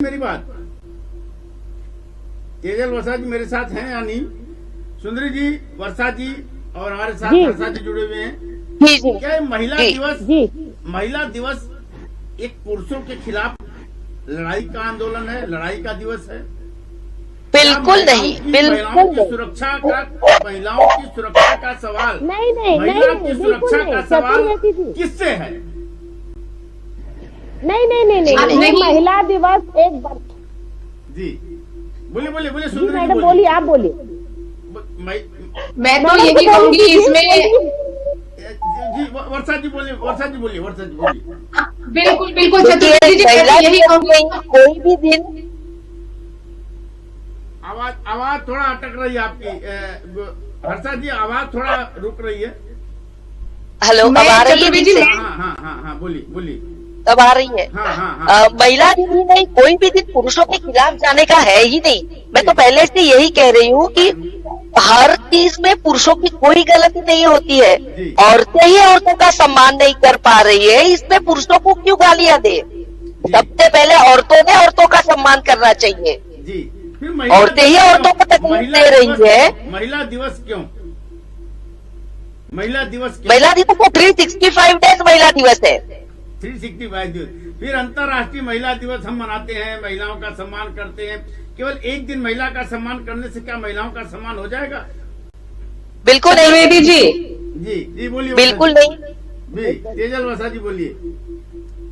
मेरी बात तेजल वर्षा जी मेरे साथ हैं या नहीं? सुंदरी जी, वर्षा जी और हमारे साथ वर्षा जी जुड़े हुए हैं। क्या महिला दिवस एक पुरुषों के खिलाफ लड़ाई का आंदोलन है, लड़ाई का दिवस है? बिल्कुल नहीं, महिलाओं की सुरक्षा का सवाल, महिला की सुरक्षा का सवाल किससे है? नहीं, महिला दिवस एक बार जी बोलिए जी मैडम बोलिए, आप बोलिए। मैं तो यही कहूंगी इसमें। जी वर्षा जी बोलिए। बिल्कुल चतुर्थी जी, यही कहूंगी कोई भी दिन। आवाज थोड़ा अटक रही है आपकी, वर्षा जी आवाज थोड़ा रुक रही है। हेलो, अब आ रही है जी? हाँ बोलिए। अब आ रही है। हाँ। महिला दिन ही नहीं, कोई भी दिन पुरुषों के खिलाफ जाने का है ही नहीं। मैं तो पहले से यही कह रही हूँ कि हर चीज में पुरुषों की कोई गलती नहीं होती है। औरतें ही औरतों का सम्मान नहीं कर पा रही है, इसमें पुरुषों को क्यों गालियां दे? सबसे पहले औरतों ने औरतों का सम्मान करना चाहिए। जी, औरतें ही औरतों को तकलीफ दे रही है। महिला दिवस क्यों? महिला दिवस तो 365 डेज महिला दिवस है। 365 दिवस। फिर अंतर्राष्ट्रीय महिला दिवस हम मनाते हैं, महिलाओं का सम्मान करते हैं। केवल एक दिन महिला का सम्मान करने से क्या महिलाओं का सम्मान हो जाएगा? बिल्कुल नहीं बेबी जी। जी बोलिए। बिल्कुल नहीं जी, तेजल वर्षा जी बोलिए।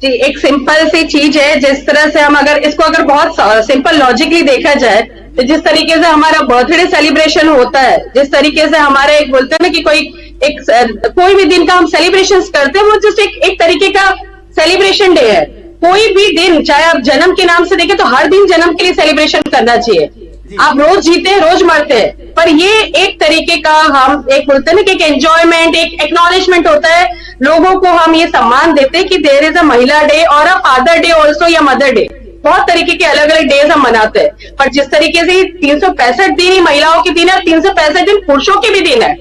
जी, एक सिंपल सी चीज है, जिस तरह से हम अगर बहुत सिंपल लॉजिकली देखा जाए तो जिस तरीके से हमारा बर्थडे सेलिब्रेशन होता है, जिस तरीके से हमारे बोलते हैं ना कि कोई भी दिन का हम सेलिब्रेशन करते हैं, वो जस्ट एक तरीके का सेलिब्रेशन डे है। कोई भी दिन, चाहे आप जन्म के नाम से देखें तो हर दिन जन्म के लिए सेलिब्रेशन करना चाहिए। आप रोज जीते हैं, रोज मरते हैं, पर ये एक तरीके का हम एक बोलते हैं ना कि एक एंजॉयमेंट, एक एक्नॉलेजमेंट होता है। लोगों को हम ये सम्मान देते हैं कि देयर इज अ महिला डे और अ फादर डे ऑल्सो या मदर डे। बहुत तरीके के अलग अलग डेज हम मनाते हैं, पर जिस तरीके से 365 दिन ही महिलाओं के दिन है, 365 दिन पुरुषों के भी दिन है।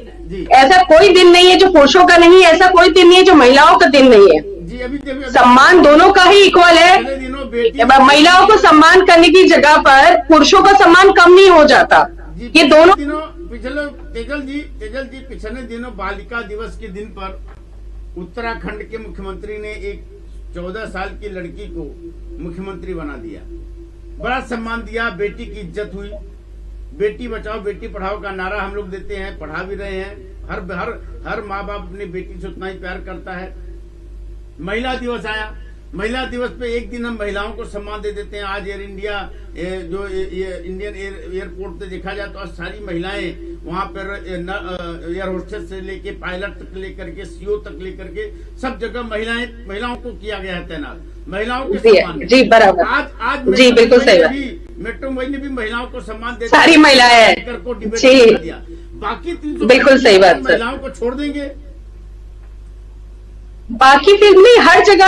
ऐसा कोई दिन नहीं है जो पुरुषों का नहीं है, ऐसा कोई दिन नहीं है जो महिलाओं का दिन नहीं है। सम्मान दोनों का ही इक्वल है। महिलाओं को सम्मान करने की जगह पर पुरुषों का सम्मान कम नहीं हो जाता। ये दोनों तेजल जी पिछले दिनों बालिका दिवस के दिन पर उत्तराखंड के मुख्यमंत्री ने एक 14 साल की लड़की को मुख्यमंत्री बना दिया, बड़ा सम्मान दिया, बेटी की इज्जत हुई। बेटी बचाओ बेटी पढ़ाओ का नारा हम लोग देते हैं, पढ़ा भी रहे हैं। हर माँ बाप अपनी बेटी से उतना ही प्यार करता है। महिला दिवस आया, महिला दिवस पे एक दिन हम महिलाओं को सम्मान दे देते हैं। आज एयर इंडिया जो इंडियन एयरपोर्ट पे देखा जाए तो आज सारी महिलाएं वहां पर एयर होस्टेस से लेके पायलट तक लेकर के सीओ तक लेकर के सब जगह महिलाओं को किया गया है तैनात। महिलाओं के सम्मान जी बराबर। आज जी बिल्कुल सही, मेट्रो ने भी महिलाओं को सम्मान दे सारी महिलाएं को डिबेट दिया। बाकी 300 बिल्कुल सही बात, महिलाओं को छोड़ देंगे। बाकी फील्ड में हर जगह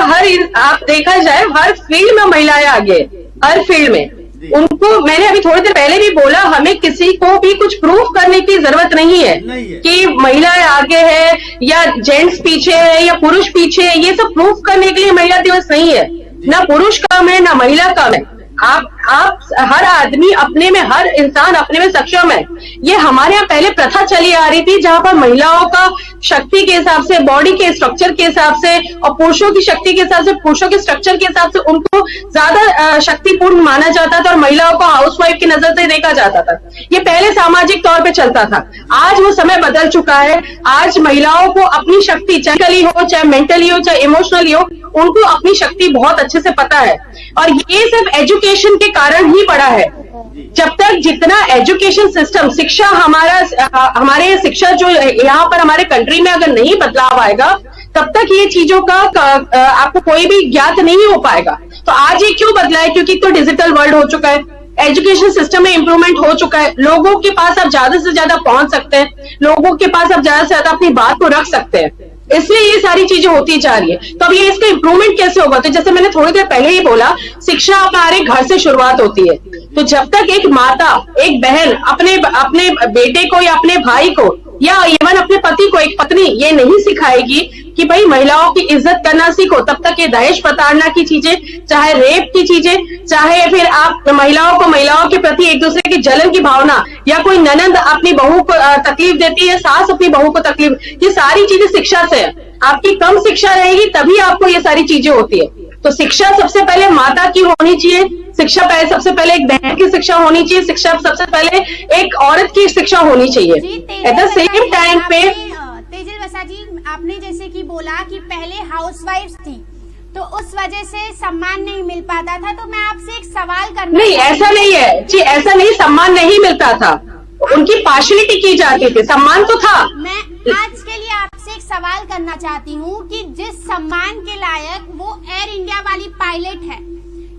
आप देखा जाए हर फील्ड में महिलाएं आगे, हर फील्ड में। उनको मैंने अभी थोड़ी देर पहले भी बोला, हमें किसी को भी कुछ प्रूफ करने की जरूरत नहीं है कि महिलाएं आगे है या जेंट्स पीछे है या पुरुष पीछे है। ये सब प्रूफ करने के लिए महिला दिवस नहीं है। ना पुरुष कम है ना महिला कम है। आप हर आदमी अपने में, हर इंसान अपने में सक्षम है। ये हमारे यहाँ पहले प्रथा चली आ रही थी जहां पर महिलाओं का शक्ति के हिसाब से, बॉडी के स्ट्रक्चर के हिसाब से और पुरुषों की शक्ति के हिसाब से, पुरुषों के स्ट्रक्चर के हिसाब से उनको ज्यादा शक्तिपूर्ण माना जाता था और महिलाओं को हाउसवाइफ की नजर से देखा जाता था। ये पहले सामाजिक तौर पे चलता था। आज वो समय बदल चुका है। आज महिलाओं को अपनी शक्ति, चाहे हो चाहे मेंटली हो चाहे इमोशनली हो, उनको अपनी शक्ति बहुत अच्छे से पता है। और ये सिर्फ एजुकेशन के कारण ही बढ़ा है। जब तक जितना एजुकेशन सिस्टम, शिक्षा हमारे शिक्षा जो यहाँ पर हमारे कंट्री में अगर नहीं बदलाव आएगा, तब तक ये चीजों का आपको कोई भी ज्ञात नहीं हो पाएगा। तो आज ये क्यों बदला है? क्योंकि तो डिजिटल वर्ल्ड हो चुका है, एजुकेशन सिस्टम में इंप्रूवमेंट हो चुका है। लोगों के पास आप ज्यादा से ज्यादा पहुंच सकते हैं, लोगों के पास आप ज्यादा से ज्यादा अपनी बात को रख सकते हैं। इसलिए ये सारी चीजें होती जा रही है। तो अब ये इसका इंप्रूवमेंट कैसे होगा? तो जैसे मैंने थोड़ी देर पहले ही बोला, शिक्षा हमारे घर से शुरुआत होती है। तो जब तक एक माता, एक बहन अपने बेटे को या अपने भाई को या इवन अपने पति को, एक पत्नी ये नहीं सिखाएगी कि कि भाई महिलाओं की इज्जत करना सीखो। तब तक ये दहेज प्रताड़ना की चीजें, चाहे रेप की चीजें, चाहे फिर आप महिलाओं को महिलाओं के प्रति एक दूसरे की जलन की भावना, या कोई ननंद अपनी बहू को तकलीफ देती है, सास अपनी बहू को तकलीफ, ये सारी चीजें शिक्षा से है। आपकी कम शिक्षा रहेगी तभी आपको ये सारी चीजें होती है। तो शिक्षा सबसे पहले माता की होनी चाहिए, शिक्षा पहले सबसे पहले एक बहन की शिक्षा होनी चाहिए, शिक्षा सबसे पहले एक औरत की शिक्षा होनी चाहिए। एट द सेम टाइम पे तेजल वसा जी, आपने जैसे कि बोला कि पहले हाउसवाइफ्स थी तो उस वजह से सम्मान नहीं मिल पाता था, तो मैं आपसे एक सवाल करना नहीं, ऐसा नहीं है जी, ऐसा नहीं, सम्मान नहीं मिलता था, उनकी पार्शलिटी की जाती थी, सम्मान तो था। मैं आज के लिए आपसे एक सवाल करना चाहती हूँ कि जिस सम्मान के लायक वो एयर इंडिया वाली पायलट है,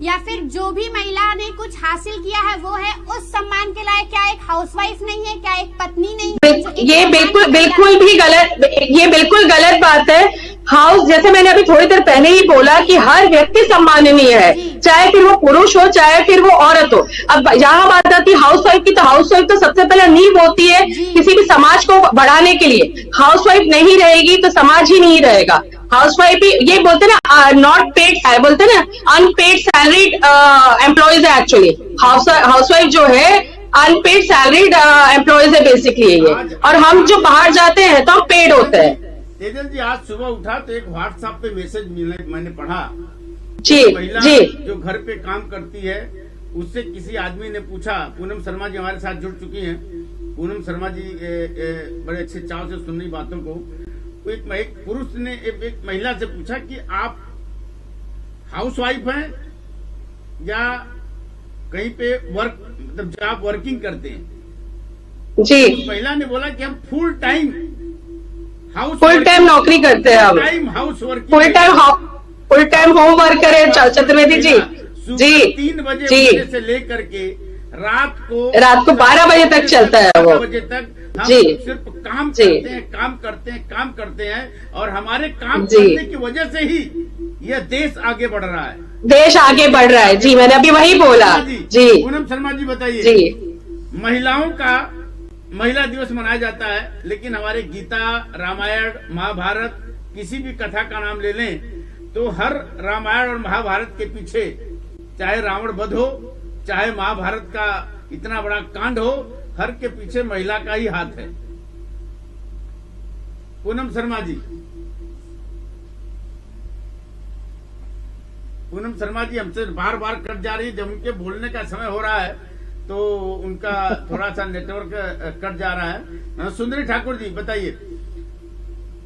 या फिर जो भी महिला ने कुछ हासिल किया है वो है, उस सम्मान के लायक क्या एक हाउसवाइफ नहीं है, क्या एक पत्नी नहीं है? ये बिल्कुल भी गलत, ये बिल्कुल गलत बात है। हाउस, जैसे मैंने अभी थोड़ी देर पहले ही बोला कि हर व्यक्ति सम्माननीय है, चाहे फिर वो पुरुष हो चाहे फिर वो औरत हो। अब यहाँ बात आती है हाउसवाइफ की, तो हाउसवाइफ तो सबसे पहले नींव होती है किसी भी समाज को बढ़ाने के लिए। हाउसवाइफ नहीं रहेगी तो समाज ही नहीं रहेगा। हाउसवाइफ भी, ये बोलते ना नॉट पेड, बोलते ना अनपेड सैलरीड एम्प्लॉयज है एक्चुअली। हाउसवाइफ जो है अनपेड सैलरीड एम्प्लॉयज है बेसिकली ये, और हम जो बाहर जाते हैं तो हम पेड होते हैं। तेजल जी, आज सुबह उठा तो एक व्हाट्सएप पे मैसेज मैंने पढ़ा, जी महिला जी, जो घर पे काम करती है उससे किसी आदमी ने पूछा, पूनम शर्मा जी हमारे साथ जुड़ चुकी हैं, पूनम शर्मा जी बड़े अच्छे चाव से सुन रही बातों को। एक पुरुष ने एक महिला से पूछा कि आप हाउसवाइफ हैं या कहीं पे वर्क, मतलब जॉब वर्किंग करते हैं? जी, उस महिला ने बोला कि हम फुल टाइम नौकरी करते हैं, हम time house working, full time home worker है चतुर्वेदी जी। जी 3 बजे जी से लेकर के रात को 12 बजे तक चलता है वो। 12 बजे तक हम जी सिर्फ काम करते हैं और हमारे काम करने की वजह से ही यह देश आगे बढ़ रहा है, देश आगे बढ़ रहा है। जी, मैंने अभी वही बोला। जी, पूनम शर्मा जी बताइए, जी, महिलाओं का महिला दिवस मनाया जाता है, लेकिन हमारे गीता, रामायण, महाभारत, किसी भी कथा का नाम ले लें तो हर रामायण और महाभारत के पीछे चाहे रावण वध हो, चाहे महाभारत का इतना बड़ा कांड हो, हर के पीछे महिला का ही हाथ है। पूनम शर्मा जी, पूनम शर्मा जी हमसे बार बार कट जा रही है, जब उनके बोलने का समय हो रहा है तो उनका थोड़ा सा नेटवर्क कट जा रहा है। सुंदरी ठाकुर जी बताइए,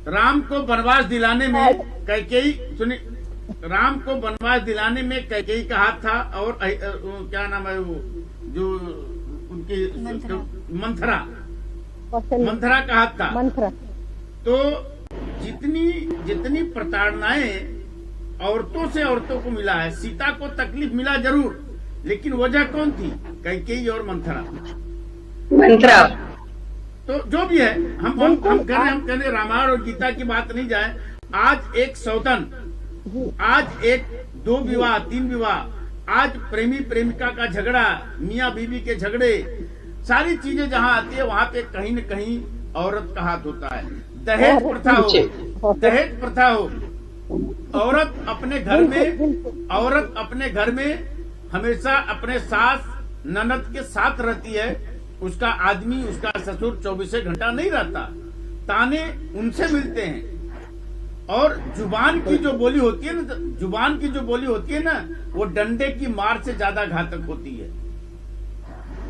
राम को वनवास दिलाने में कैकेयी, सुनिए, राम को वनवास दिलाने में कैकेयी का हाथ था, और क्या नाम है वो जो उनकी मंथरा का हाथ था। तो जितनी प्रताड़नाएं औरतों को मिला है, सीता को तकलीफ मिला जरूर, लेकिन वजह कौन थी? कैकेयी और मंथरा। तो जो भी है, हम कह रहे रामायण और गीता की बात नहीं जाए। आज एक सौतन, आज एक 2 विवाह 3 विवाह, आज प्रेमी प्रेमिका का झगड़ा, मियाँ बीवी के झगड़े, सारी चीजें जहाँ आती है वहाँ पे कहीं न कहीं औरत का हाथ होता है। दहेज प्रथा हो, औरत अपने घर में हमेशा अपने सास ननद के साथ रहती है, उसका आदमी, उसका ससुर 24 घंटा नहीं रहता, ताने उनसे मिलते हैं। और जुबान की जो बोली होती है ना, वो डंडे की मार से ज्यादा घातक होती है।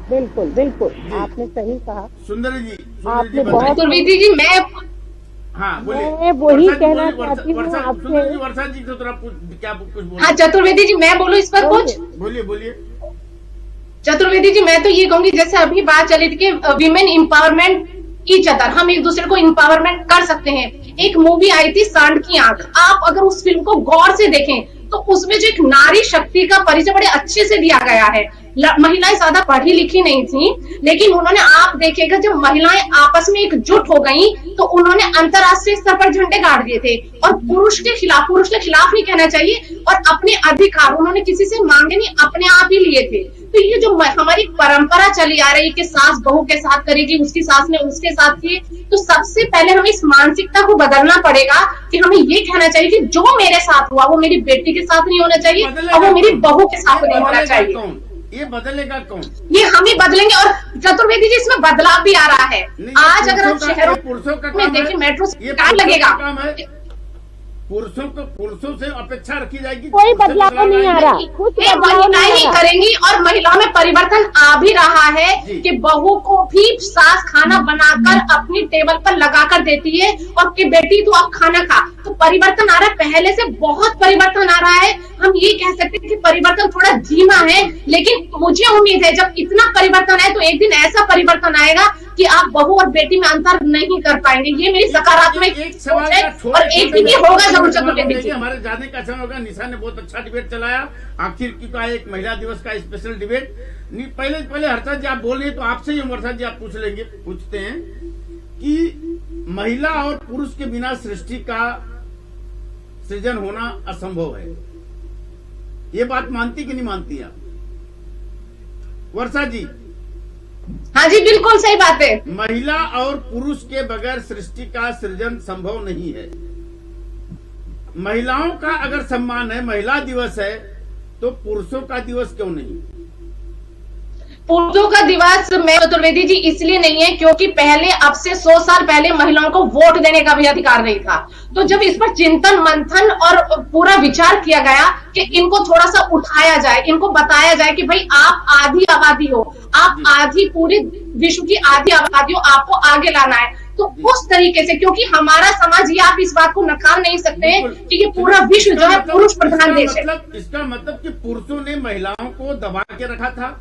बिल्कुल बिल्कुल, आपने सही कहा। सुंदरी जी, सुरवीति जी, मैं बोलिए। मैं वही कहना चाहती हूँ आपसे। वर्षा जी तो थोड़ा क्या कुछ बोलिए। हाँ, चतुर्वेदी जी, मैं बोलूँ इस पर कुछ? बोलिए। चतुर्वेदी जी, मैं तो ये कहूंगी, जैसे अभी बात चली थी कि विमेन एम्पावरमेंट ईच अदर, हम एक दूसरे को एम्पावरमेंट कर सकते हैं। एक मूवी आई थी सांड की आंख, आप अगर उस फिल्म को गौर से देखें तो उसमें जो एक नारी शक्ति का परिचय बड़े अच्छे से दिया गया है। महिलाएं ज्यादा पढ़ी लिखी नहीं थी, लेकिन उन्होंने, आप देखिएगा जब महिलाएं आपस में एकजुट हो गई तो उन्होंने अंतर्राष्ट्रीय स्तर पर झंडे गाड़ दिए थे और पुरुष के खिलाफ नहीं कहना चाहिए, और अपने अधिकार उन्होंने किसी से मांगे नहीं, अपने आप ही लिए थे। तो ये जो हमारी परंपरा चली आ रही है कि सास बहू के साथ करेगी, उसकी सास ने उसके साथ किए, तो सबसे पहले हमें इस मानसिकता को बदलना पड़ेगा कि हमें ये कहना चाहिए कि जो मेरे साथ हुआ वो मेरी बेटी के साथ नहीं होना चाहिए और वो मेरी बहू के साथ नहीं होना चाहिए। ये बदलेगा कौन? ये हम ही बदलेंगे। और चतुर्वेदी जी, इसमें बदलाव भी आ रहा है। आज अगर हम शहरों में देखें, मेट्रो से टाइम लगेगा, पुरुषों से अपेक्षा रखी जाएगी, कोई बदलाव नहीं आ रहा, कुछ बदलाव महिलाएं ही करेंगी और महिलाओं में परिवर्तन आ भी रहा है कि बहू को भी सास खाना बनाकर अपनी टेबल पर लगाकर देती है और कि बेटी तू अब खाना खा। तो परिवर्तन आ रहा है, पहले से बहुत परिवर्तन आ रहा है। हम ये कह सकते हैं कि परिवर्तन थोड़ा धीमा है, लेकिन मुझे उम्मीद है जब इतना परिवर्तन है तो एक दिन ऐसा परिवर्तन आएगा कि आप बहू और बेटी में अंतर नहीं कर पाएंगे। ये मेरी सकारात्मक सोच है और एक दिन ये होगा जरूर। चतुर्वेदी, हमारे जाने का समय होगा। निशा ने बहुत अच्छा डिबेट चलाया, आखिर की का एक महिला दिवस का स्पेशल डिबेट। पहले हर्षद जी आप बोल रहे हैं तो आपसे ही हर्षद जी आप पूछते हैं कि महिला और पुरुष के बिना सृष्टि का सृजन होना असंभव है। ये बात मानती कि नहीं मानती आप वर्षा जी? हाँ जी, बिल्कुल सही बात है। महिला और पुरुष के बगैर सृष्टि का सृजन संभव नहीं है। महिलाओं का अगर सम्मान है, महिला दिवस है, तो पुरुषों का दिवस क्यों नहीं? पुरुषों का दिवस में चतुर्वेदी जी इसलिए नहीं है क्योंकि पहले, अब से 100 साल पहले महिलाओं को वोट देने का भी अधिकार नहीं था। तो जब इस पर चिंतन मंथन और पूरा विचार किया गया कि इनको थोड़ा सा उठाया जाए, इनको बताया जाए कि भाई आप आधी आबादी हो, आप आधी, पूरे विश्व की आधी आबादी हो, आपको आगे लाना है। तो उस तरीके से, क्योंकि हमारा समाज, ये आप इस बात को नकार नहीं सकते हैं कि ये पूरा विश्व जो है पुरुष प्रधान देश है। इसका मतलब कि पुरुषों ने महिलाओं को दबा के रखा था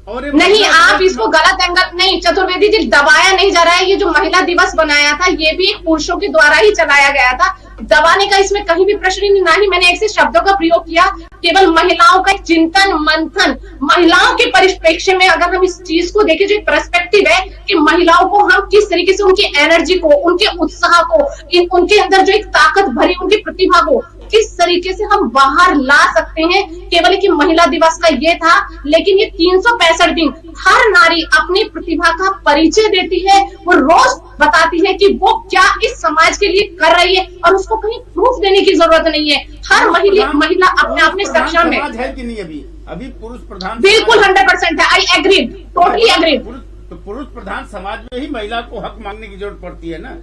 और नहीं, आप इसको गलत एंगल, नहीं चतुर्वेदी जी, दबाया नहीं जा रहा है। ये जो महिला दिवस बनाया था ये भी पुरुषों के द्वारा ही चलाया गया था, दबाने का इसमें कहीं भी प्रश्न नहीं। ना ही मैंने ऐसे शब्दों का प्रयोग किया, केवल महिलाओं का चिंतन मंथन, महिलाओं के परिप्रेक्ष्य में अगर हम इस चीज को देखें, जो एक पर्सपेक्टिव है कि महिलाओं को हम किस तरीके से उनकी एनर्जी को, उनके उत्साह को, उनके अंदर जो एक ताकत भरी उनकी प्रतिभा को किस तरीके से हम बाहर ला सकते हैं। केवल कि महिला दिवस का ये था, लेकिन ये 365 दिन हर नारी अपनी प्रतिभा का परिचय देती है, वो रोज बताती है कि वो क्या इस समाज के लिए कर रही है और उसको कहीं प्रूफ देने की जरूरत नहीं है। हर महिला अपने आप में सक्षम है कि नहीं? अभी पुरुष प्रधान, बिल्कुल 100% है। I agree, totally agree. तो पुरुष प्रधान समाज में ही महिला को हक मांगने की जरूरत पड़ती है ना।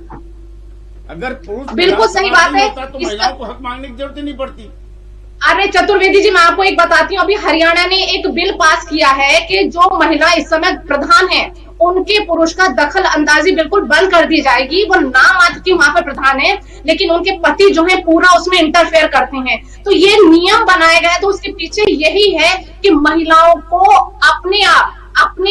अगर पुरुष बिल्कुल सही बात है, तो महिलाओं को हक मांगने की जरूरत नहीं पड़ती। अरे चतुर्वेदी जी, मैं आपको एक बताती हूँ, अभी हरियाणा ने एक बिल पास किया है कि जो महिला इस समय प्रधान है उनके पुरुष का दखल अंदाजी बिल्कुल बंद कर दी जाएगी। वो नाम मात्र की वहां पर प्रधान है, लेकिन उनके पति जो है पूरा उसमें इंटरफेयर करते हैं। तो ये नियम बनाया गया है, तो उसके पीछे यही है कि महिलाओं को अपने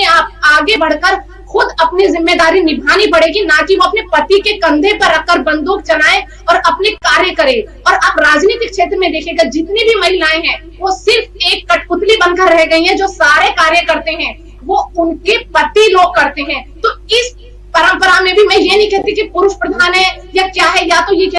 आप आगे बढ़कर खुद अपनी जिम्मेदारी निभानी पड़ेगी, ना कि वो अपने पति के कंधे पर रखकर बंदूक चलाएं और अपने कार्य करें। और आप राजनीतिक क्षेत्र में देखिएगा, जितनी भी महिलाएं हैं वो सिर्फ एक कठपुतली बनकर रह गई हैं। जो सारे कार्य करते हैं वो उनके पति लोग करते हैं। तो इस परंपरा में भी मैं ये नहीं कहती कि पुरुष प्रधान है या क्या है, या तो ये